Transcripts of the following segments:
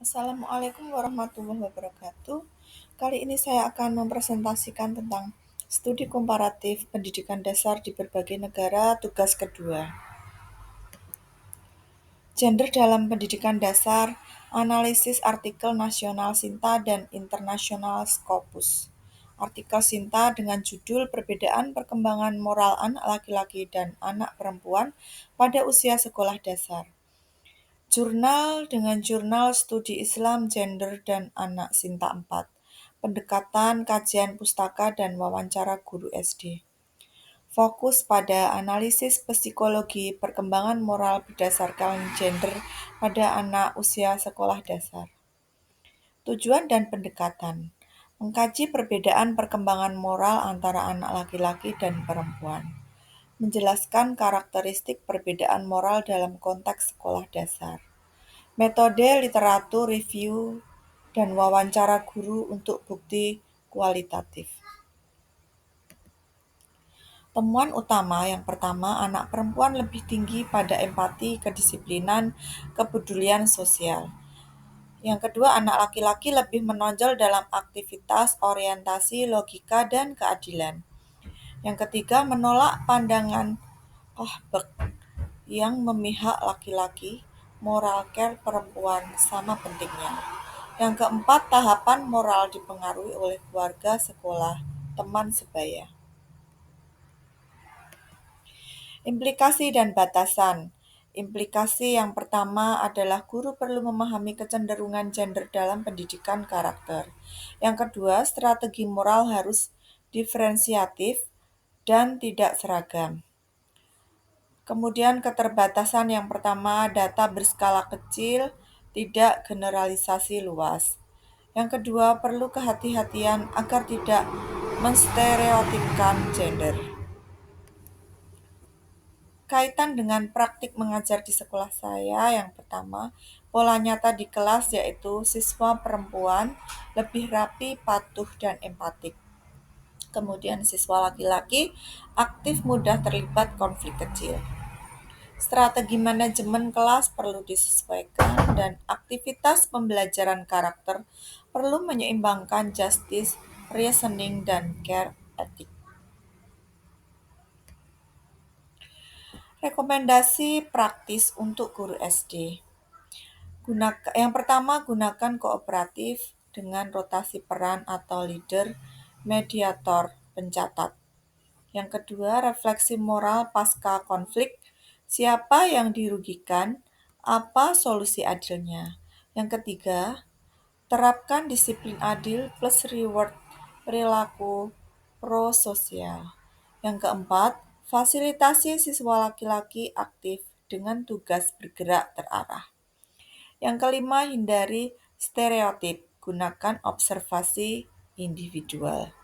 Assalamualaikum warahmatullahi wabarakatuh. Kali ini saya akan mempresentasikan tentang studi komparatif pendidikan dasar di berbagai negara, tugas kedua. Gender dalam pendidikan dasar, analisis artikel nasional Sinta dan internasional Scopus. Artikel Sinta dengan judul Perbedaan Perkembangan Moral Anak Laki-laki dan Anak Perempuan pada Usia Sekolah Dasar. Jurnal dengan Jurnal Studi Islam, Gender, dan Anak Sinta 4. Pendekatan, kajian pustaka, dan wawancara guru SD. Fokus pada analisis psikologi perkembangan moral berdasarkan gender pada anak usia sekolah dasar. Tujuan dan pendekatan. Mengkaji perbedaan perkembangan moral antara anak laki-laki dan perempuan. Menjelaskan karakteristik perbedaan moral dalam konteks sekolah dasar. Metode literatur review dan wawancara guru untuk bukti kualitatif. Temuan utama yang pertama, anak perempuan lebih tinggi pada empati, kedisiplinan, kepedulian sosial. Yang kedua, anak laki-laki lebih menonjol dalam aktivitas, orientasi, logika, dan keadilan. Yang ketiga, menolak pandangan Kohberg yang memihak laki-laki, moral care perempuan sama pentingnya. Yang keempat, tahapan moral dipengaruhi oleh keluarga, sekolah, teman sebaya. Implikasi dan batasan. Implikasi yang pertama adalah guru perlu memahami kecenderungan gender dalam pendidikan karakter. Yang kedua, strategi moral harus diferensiatif dan tidak seragam. Kemudian keterbatasan yang pertama, data berskala kecil, tidak generalisasi luas. Yang kedua, perlu kehati-hatian agar tidak menstereotipkan gender. Kaitan dengan praktik mengajar di sekolah saya, yang pertama, pola nyata di kelas yaitu siswa perempuan lebih rapi, patuh, dan empatik. Kemudian siswa laki-laki aktif, mudah terlibat konflik kecil. Strategi manajemen kelas perlu disesuaikan dan aktivitas pembelajaran karakter perlu menyeimbangkan justice, reasoning, dan care ethic. Rekomendasi praktis untuk guru SD. Yang pertama, gunakan kooperatif dengan rotasi peran atau leader, mediator, pencatat. Yang kedua, refleksi moral pasca konflik. Siapa yang dirugikan? Apa solusi adilnya? Yang ketiga, terapkan disiplin adil plus reward perilaku prososial. Yang keempat, fasilitasi siswa laki-laki aktif dengan tugas bergerak terarah. Yang kelima, hindari stereotip. Gunakan observasi individual.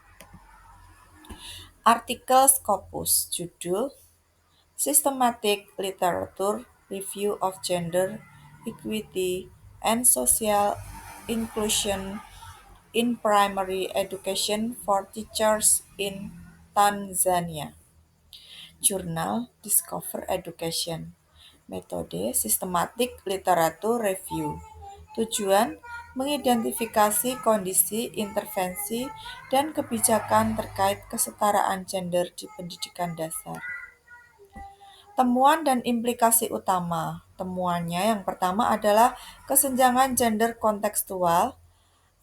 Artikel Scopus, judul Systematic Literature Review of Gender, Equity, and Social Inclusion in Primary Education for Teachers in Tanzania. Jurnal Discover Education. Metode Systematic Literature Review. Tujuan mengidentifikasi kondisi, intervensi, dan kebijakan terkait kesetaraan gender di pendidikan dasar. Temuan dan implikasi utama. Temuannya yang pertama adalah kesenjangan gender kontekstual,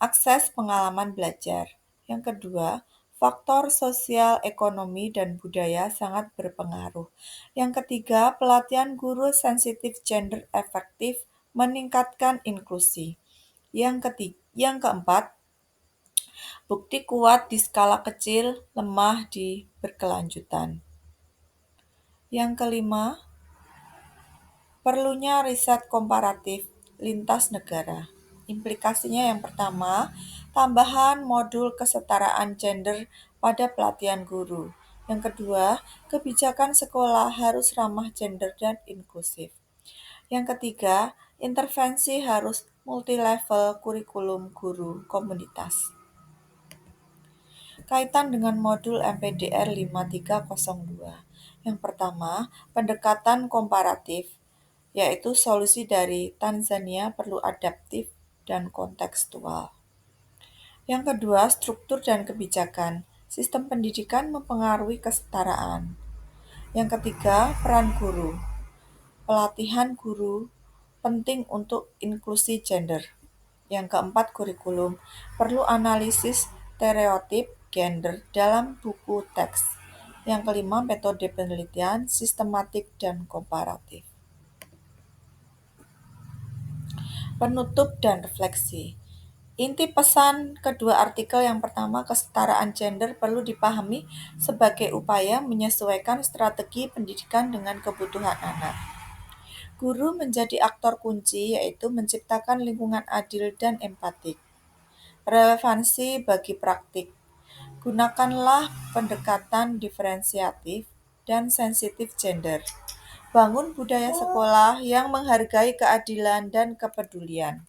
akses pengalaman belajar. Yang kedua, faktor sosial, ekonomi, dan budaya sangat berpengaruh. Yang ketiga, pelatihan guru sensitif gender efektif meningkatkan inklusi. Yang keempat, bukti kuat di skala kecil, lemah di berkelanjutan. Yang kelima, perlunya riset komparatif lintas negara. Implikasinya yang pertama, tambahan modul kesetaraan gender pada pelatihan guru. Yang kedua, kebijakan sekolah harus ramah gender dan inklusif. Yang ketiga, intervensi harus multilevel kurikulum guru komunitas. Kaitan dengan modul MPDR 5302. Yang pertama, pendekatan komparatif, yaitu solusi dari Tanzania perlu adaptif dan kontekstual. Yang kedua, struktur dan kebijakan. Sistem pendidikan mempengaruhi kesetaraan. Yang ketiga, peran guru. Pelatihan guru penting untuk inklusi gender. Yang keempat, kurikulum. Perlu analisis stereotip gender dalam buku teks. Yang kelima, metode penelitian sistematik dan komparatif. Penutup dan refleksi. Inti pesan kedua artikel yang pertama, kesetaraan gender perlu dipahami sebagai upaya menyesuaikan strategi pendidikan dengan kebutuhan anak. Guru menjadi aktor kunci, yaitu menciptakan lingkungan adil dan empatik. Relevansi bagi praktik. Gunakanlah pendekatan diferensiatif dan sensitif gender. Bangun budaya sekolah yang menghargai keadilan dan kepedulian.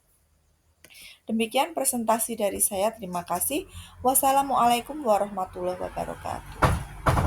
Demikian presentasi dari saya. Terima kasih. Wassalamualaikum warahmatullahi wabarakatuh.